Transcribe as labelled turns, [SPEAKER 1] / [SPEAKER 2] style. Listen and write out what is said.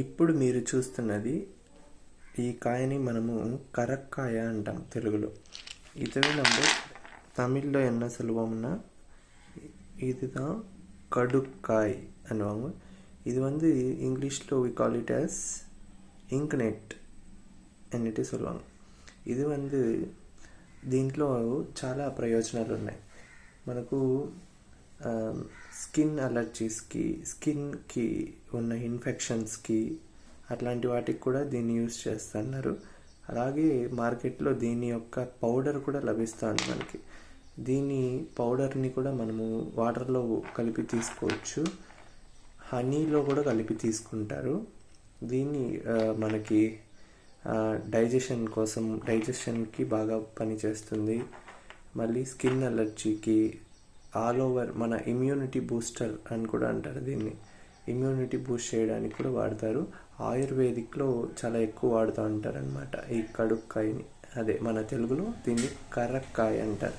[SPEAKER 1] ఇప్పుడు మీరు చూస్తున్నది ఈ కాయని మనము కరక్కాయ అంటాం తెలుగులో. இதுவே நம்ம தமிழில் என்ன சொல்லுவோம்னா இதுதான் கடுக்காய் அனுவாங்க. இது வந்து இங்கிலீஷில் we call it as inknet అన్నిటి சொல்லுவாங்க. ఇది வந்து దీంట్లో చాలా ప్రయోజనాలు ఉన్నాయి. మనకు స్కిన్ అలర్జీస్కి, స్కిన్కి ఉన్న ఇన్ఫెక్షన్స్కి అట్లాంటి వాటికి కూడా దీన్ని యూజ్ చేస్తున్నారు. అలాగే మార్కెట్లో దీని యొక్క పౌడర్ కూడా లభిస్తుంది మనకి. దీని పౌడర్ని కూడా మనము వాటర్లో కలిపి తీసుకోవచ్చు, హనీలో కూడా కలిపి తీసుకుంటారు. దీన్ని మనకి డైజెషన్కి బాగా పనిచేస్తుంది. మళ్ళీ స్కిన్ అలర్జీకి, ఆల్ ఓవర్ మన ఇమ్యూనిటీ బూస్టర్ అని కూడా అంటారు దీన్ని. ఇమ్యూనిటీ బూస్ట్ చేయడానికి కూడా వాడతారు. ఆయుర్వేదిక్లో చాలా ఎక్కువ వాడుతూ ఉంటారు అనమాట ఈ కడుక్కాయని. అదే మన తెలుగులో దీన్ని కరక్కాయ అంటారు.